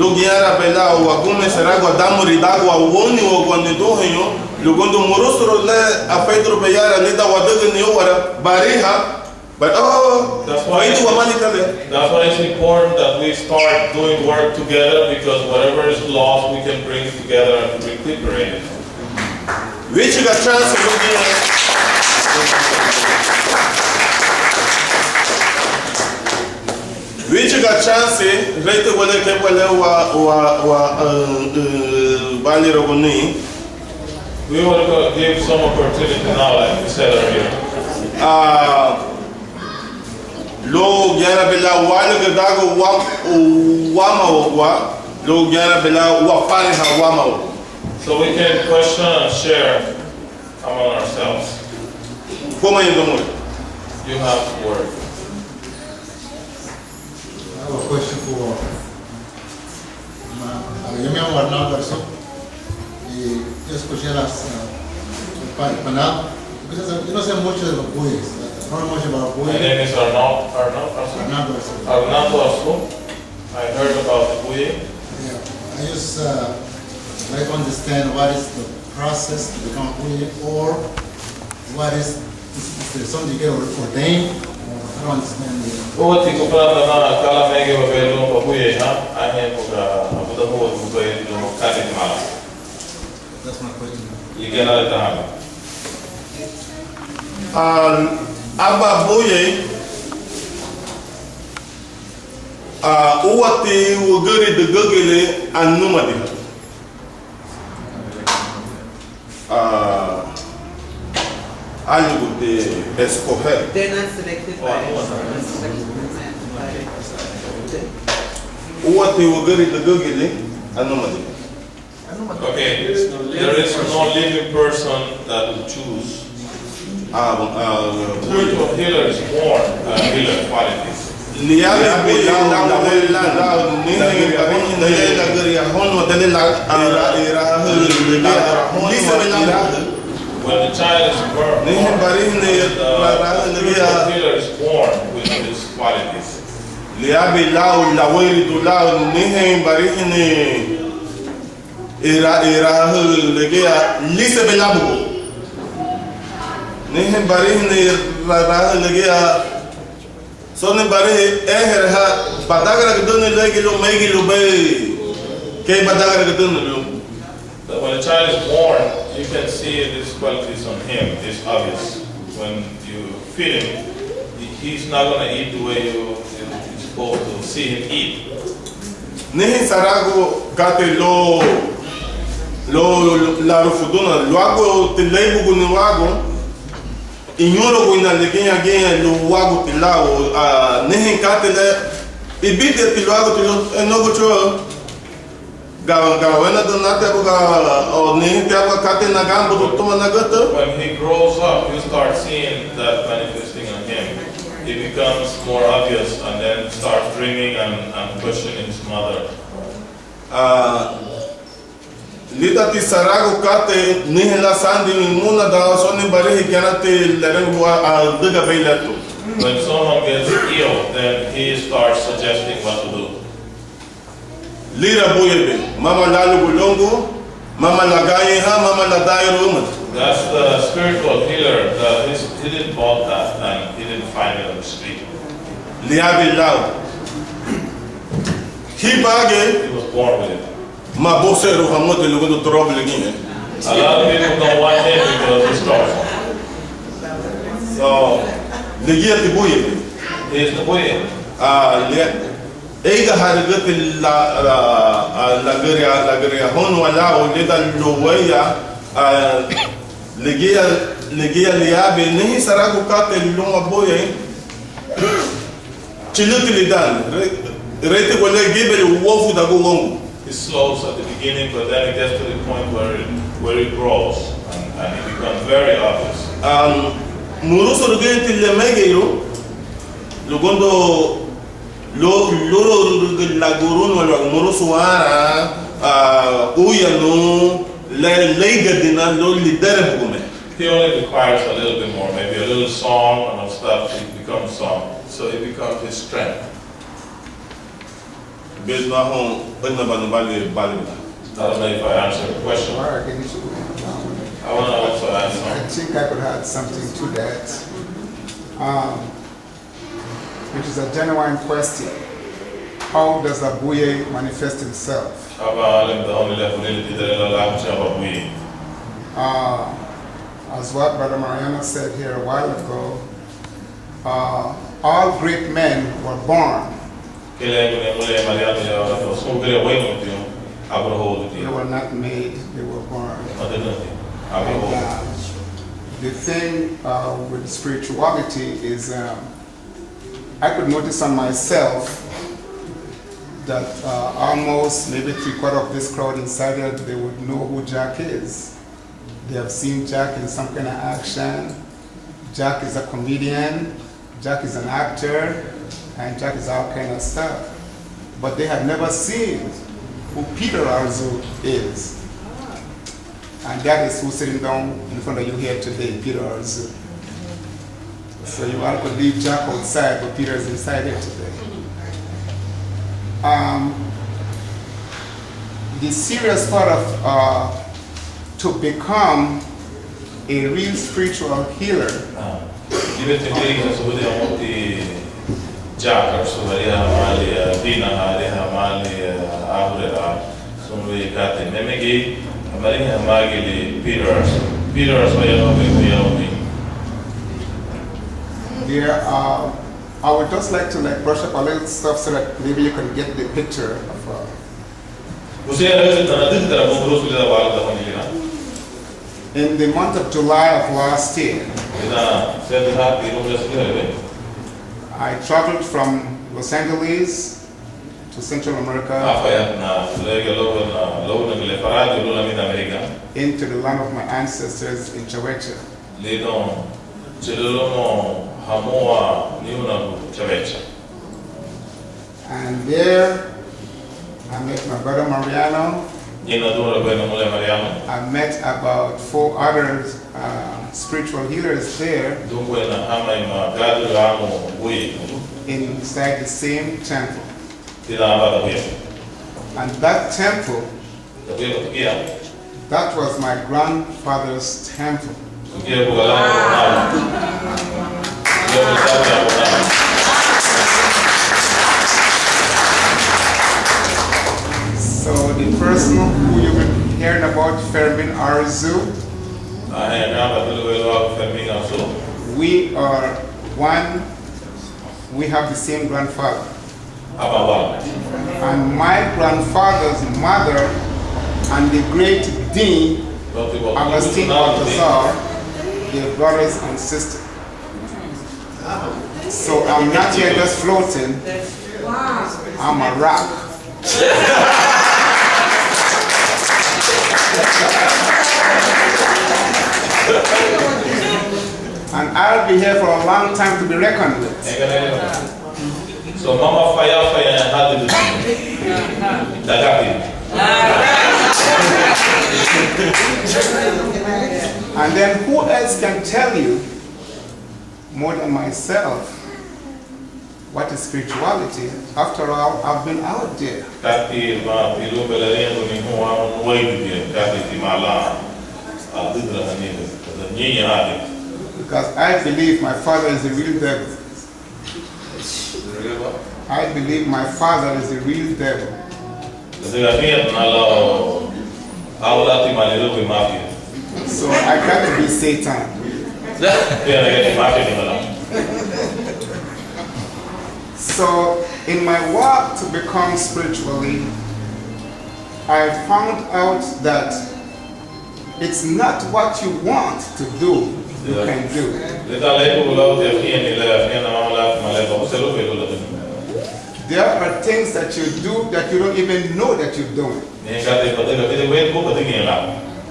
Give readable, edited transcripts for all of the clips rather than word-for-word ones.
Lugiara bela o agume será guardamuri d'água woni o quando dohenho, lugondo morostro le afeitro beyara le da wadaga ne ora bariha. But that's why it's important that we start doing work together, because whatever is lost we can bring it together and recuperate it. Which got chance which got chance right wale ke wale wa bali rogoni. We want to give some opportunity now, like we said earlier. Lo gyana bela wale ke dago wa lo gyana bela wa fari ha wa. So we can question and share among ourselves. You have word. I have a question for Mariano Garzu. Yo escuché el panel. Yo no sé mucho de los buyes. No sé mucho about My buyes. name is Arnaldo Arzu. I heard about the Buyei. Yeah, I just like to understand what is the process to become a Buyei, or what is there something you get ordained? I don't understand the. That's my question. Aba Buyei uwati wuguri de gugile anumadi. Algo de escoger. They're not selected by Uwati wuguri de gugile anumadi. Okay, there is no living person that will choose. Spiritual healer is born healer qualities. When the child is born, the spiritual healer is born with these qualities. Nihin bari ni rara lagi so ni bari ha badagara gedun lagi lo megi lo be ke badagara gedun lo. But when a child is born, you can see these qualities on him. It's obvious. When you feed him, he's not going to eat the way you're supposed to see him eat. Nihin sarago kate lo la rufuduna lo hago te leibu guni wago. Ignoro guina le genya lo wago tilao nehin katele ibite tilago tilo enogo cho ga wena donate buga o nehin tiago kate na gambo to toma na gata. When he grows up, you start seeing that manifesting on him. It becomes more obvious, and then starts dreaming and questioning his mother. Lita ti sarago kate nihin la sandi muna da so ni bari hikanate lerengwa daga bailato. When someone gets ill, then he starts suggesting what to do. Lira Buyei, mama lalu bulongo, mama lagaye ha, mama ladaye rumat. That's the spiritual healer. He didn't bought that, and he didn't find it on the street. Liabi lau. He was born with it. Ma bossero hamote lugondo trouble again. A lot of people don't want him because he's strong. So, the year the Buyei. He is the Buyei. Eiga harigate la geria hon wala o leda loweya legia liabe nehi sarago kate lunga Buyei chilutilidan rete wale gibele wofu dago wongo. It slows at the beginning, but then it gets to the point where it grows and it becomes very obvious. Muruso rugenti le megeiro lugondo loro la gurun wala muruso ara uya no le dina lo lidere bugume. He only requires a little bit more, maybe a little song and stuff. It becomes song, so it becomes his strength. Bez na hon ina ba bali. I don't know if I answered the question. All right, I want to also add I something. think I could add something to that, which is a genuine question. How does a Buyei manifest himself? As what Brother Mariano said here a while ago, all great men were born. They were not made, they were born. And, the thing with spirituality is I could notice on myself that almost maybe 3/4 of this crowd inside here, they would know who Jack is. They have seen Jack in some kind of action. Jack is a comedian, Jack is an actor, and Jack is all kind of stuff. But they have never seen who Freda Arzu is. And that is who's sitting down in front of you here today, Freda Arzu. So you all could leave Jack outside, but Freda is inside here today. The serious part of to become a real spiritual healer. Jack Arzu, Dina, Gotay, Memegi, Maria Magili, Freda Arzu, There are, I would just like to brush up a little stuff so that maybe you can get the picture of in the month of July of last year, I traveled from Los Angeles to Central America into the land of my ancestors in Cacho. And there I met my brother Mariano. I met about 4 other spiritual healers there inside the same temple. And that temple, that was my grandfather's temple. So the person who you've been hearing about, Freda Arzu, we are one, we have the same grandfather. And my grandfather's mother and the great Dean, Agustin Balthazar, they're brothers and sisters. So I'm not here just floating, I'm a rock. And I'll be here for a long time to be reckoned with. So Mama Fire had And then who else can tell you more than myself what is spirituality? After all, I've been out there. Because I believe my father is the real devil. I believe my father is the real devil. So I got to be Satan. So in my walk to become spiritually, I found out that it's not what you want to do, you can do. There are things that you do that you don't even know that you're doing.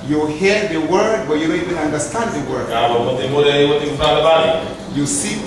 You hear the word, but you don't even understand the word. You see